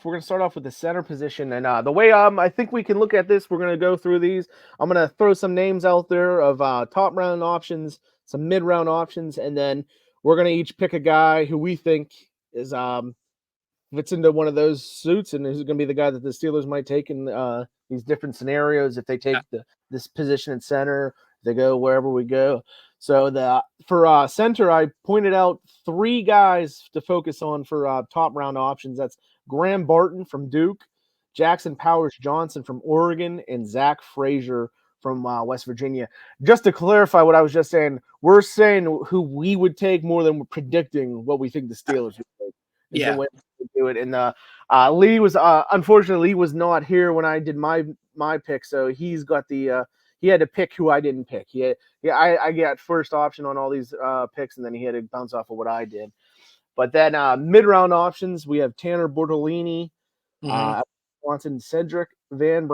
off. We're going to start off with the center position, and the way I think we can look at this, we're going to go through these. I'm going to throw some names out there of top round options, some mid round options, and then we're going to each pick a guy who we think is fits into one of those suits, and who's going to be the guy that the Steelers might take in these different scenarios if they take this position at center, they go wherever we go. So for center, I pointed out 3 guys to focus on for top round options. That's Graham Barton from Duke, Jackson Powers Johnson from Oregon, and Zach Frazier from West Virginia. Just to clarify what I was just saying, we're saying who we would take more than we're predicting what we think the Steelers would take. Is the way to do it. And Lee was unfortunately Lee was not here when I did my pick, so he's got the he had to pick who I didn't pick. I got first option on all these picks, and then he had to bounce off of what I did. But then mid round options, we have Tanner Bortolini, Wisconsin, Cedric Van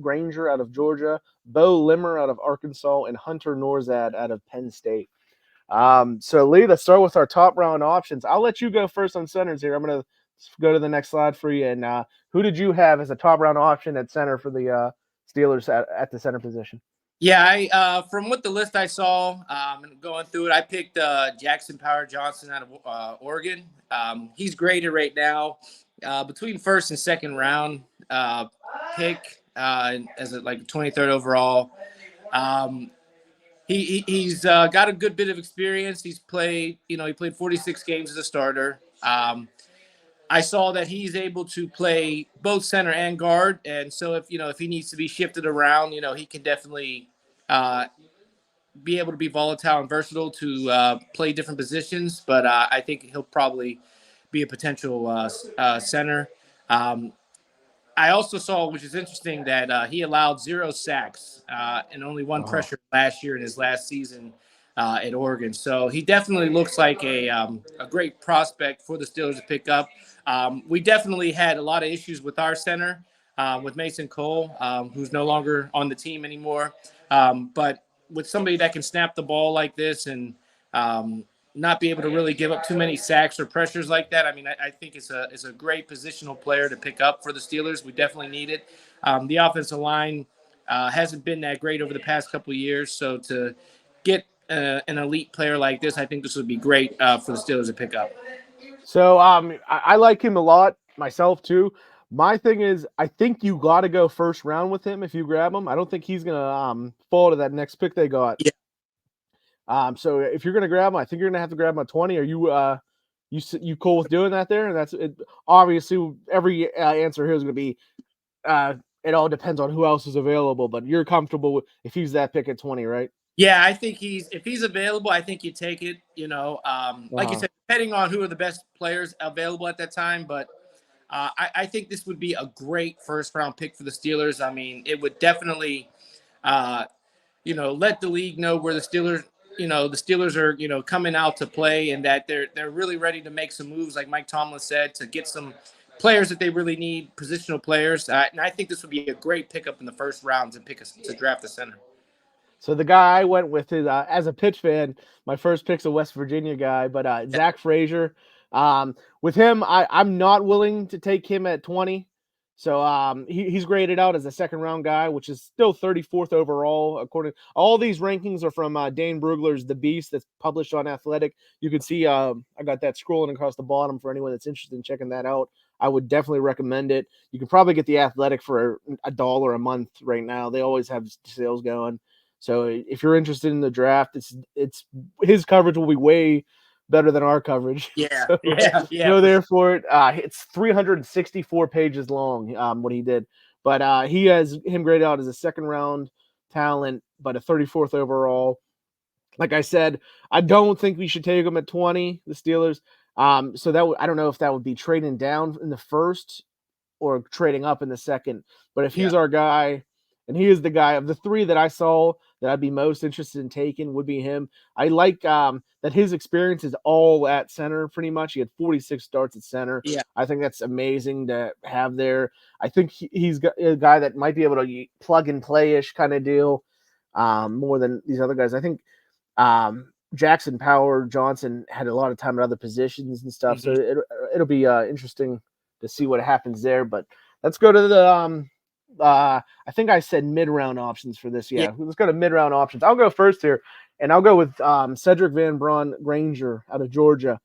Granger out of Georgia, Bo Limmer out of Arkansas, and Hunter Norzad out of Penn State. So Lee, let's start with our top round options. I'll let you go first on centers here. I'm going to go to the next slide for you. And who did you have as a top round option at center for the Steelers at the center position? Yeah, I from what the list I saw and going through it, I picked Jackson Power Johnson out of Oregon. He's graded right now between first and second round pick as a 23rd overall. He's got a good bit of experience. He's played, he played 46 games as a starter. I saw that he's able to play both center and guard, and so if he needs to be shifted around, he can definitely be able to be volatile and versatile to play different positions. But I think he'll probably be a potential center. I also saw, which is interesting, that he allowed 0 sacks and only 1 pressure last year in his last season at Oregon. So he definitely looks like a great prospect for the Steelers to pick up. We definitely had a lot of issues with our center, with Mason Cole, who's no longer on the team anymore. But with somebody that can snap the ball like this and not be able to really give up too many sacks or pressures like that, I mean, I think it's a great positional player to pick up for the Steelers. We definitely need it. The offensive line hasn't been that great over the past couple of years, so to get an elite player like this, I think this would be great for the Steelers to pick up. So I like him a lot myself too. My thing is, I think you got to go first round with him if you grab him. I don't think he's gonna fall to that next pick they got. Yeah. So if you're gonna grab him, I think you're gonna have to grab him at 20. Are you cool with doing that there? And that's it. Obviously, every answer here is gonna be it all depends on who else is available. But you're comfortable with if he's that pick at 20, right? Yeah, I think if he's available, I think you take it. Like you said, depending on who are the best players available at that time. But I think this would be a great first round pick for the Steelers. I mean, it would definitely, let the league know where the Steelers, the Steelers are, coming out to play, and that they're really ready to make some moves, like Mike Tomlin said, to get some players that they really need, positional players. And I think this would be a great pickup in the first round to draft the center. So the guy I went with is, as a pitch fan, my first pick's a West Virginia guy, but Zach Frazier. With him, I'm not willing to take him at 20. So he's graded out as a second round guy, which is still 34th overall. According all these rankings are from Dane Brugler's The Beast that's published on Athletic. You can see I got that scrolling across the bottom for anyone that's interested in checking that out. I would definitely recommend it. You can probably get The Athletic for $1 a month right now. They always have sales going. So if you're interested in the draft, it's his coverage will be way better than our coverage. Yeah, so, yeah. Go there for it. It's 364 pages long. What he did, but he has him graded out as a second round talent, but a 34th overall. Like I said, I don't think we should take him at 20. The Steelers. So I don't know if that would be trading down in the first or trading up in the second. But if he's our guy, and he is the guy of the 3 that I saw that I'd be most interested in taking, would be him. I like that his experience is all at center pretty much. He had 46 starts at center. Yeah. I think that's amazing to have there. I think he's a guy that might be able to plug and play-ish kind of deal more than these other guys. I think Jackson Power Johnson had a lot of time at other positions and stuff. Mm-hmm. So it'll be interesting to see what happens there. But let's go to the I think I said mid-round options for this. Yeah, let's go to mid-round options. I'll go first here, and I'll go with Cedric Van Braun Granger out of Georgia.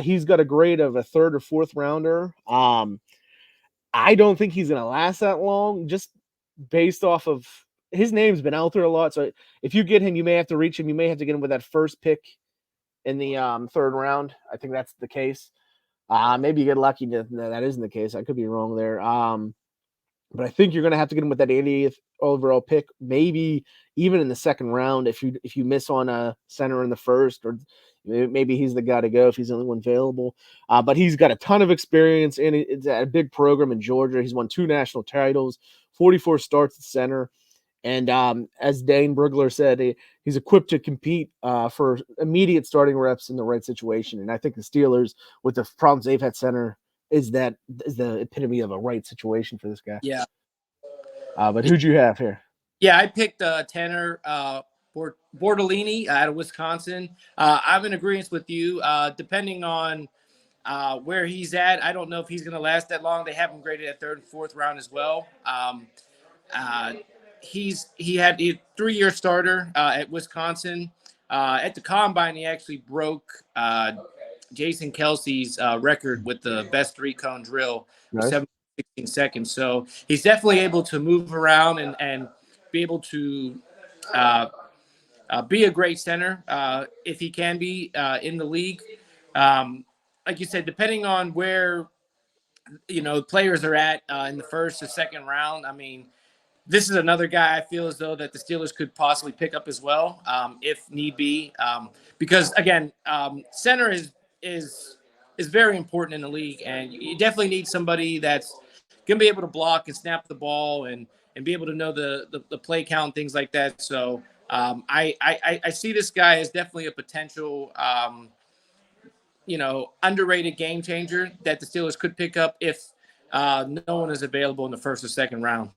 He's got a grade of a third or fourth rounder. I don't think he's going to last that long, just based off of his name's been out there a lot. So if you get him, you may have to reach him. You may have to get him with that first pick in the third round. I think that's the case. Maybe you get lucky that isn't the case. I could be wrong there. But I think you're going to have to get him with that 80th overall pick, maybe even in the second round if you miss on a center in the first, or maybe he's the guy to go if he's the only one available. But he's got a ton of experience, and it's at a big program in Georgia. He's won 2 national titles, 44 starts at center. And as Dane Brugler said, he's equipped to compete for immediate starting reps in the right situation. And I think the Steelers, with the problems they've had center, is the epitome of a right situation for this guy. Yeah. But who'd you have here? Yeah, I picked Tanner Bortolini out of Wisconsin. I'm in agreement with you. Depending on where he's at, I don't know if he's going to last that long. They have him graded at third and fourth round as well. He had a 3-year starter at Wisconsin. At the combine, he actually broke Jason Kelsey's record with the best 3-cone drill, Nice. 16 seconds. So he's definitely able to move around and be able to be a great center if he can be in the league. Like you said, depending on where players are at in the first or second round, I mean, this is another guy I feel as though that the Steelers could possibly pick up as well, if need be. Because again, center is very important in the league, and you definitely need somebody that's gonna be able to block and snap the ball and be able to know the play count, things like that. So I see this guy as definitely a potential underrated game changer that the Steelers could pick up if no one is available in the first or second round.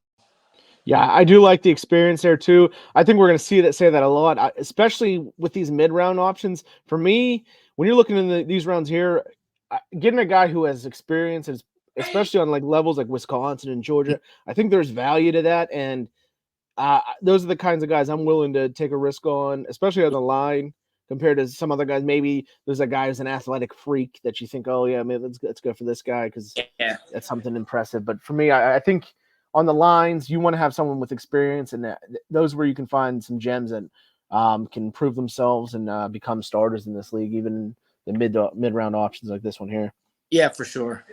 Yeah, I do like the experience there too. I think we're going to say that a lot, especially with these mid-round options. For me, when you're looking in these rounds here, getting a guy who has experience, especially on like levels like Wisconsin and Georgia, I think there's value to that. And those are the kinds of guys I'm willing to take a risk on, especially on the line compared to some other guys. Maybe there's a guy who's an athletic freak that you think, oh yeah, maybe let's go for this guy because that's something impressive. But for me, I think on the lines, you want to have someone with experience, and those where you can find some gems that can prove themselves and become starters in this league, even the mid-round options like this one here. Yeah, for sure.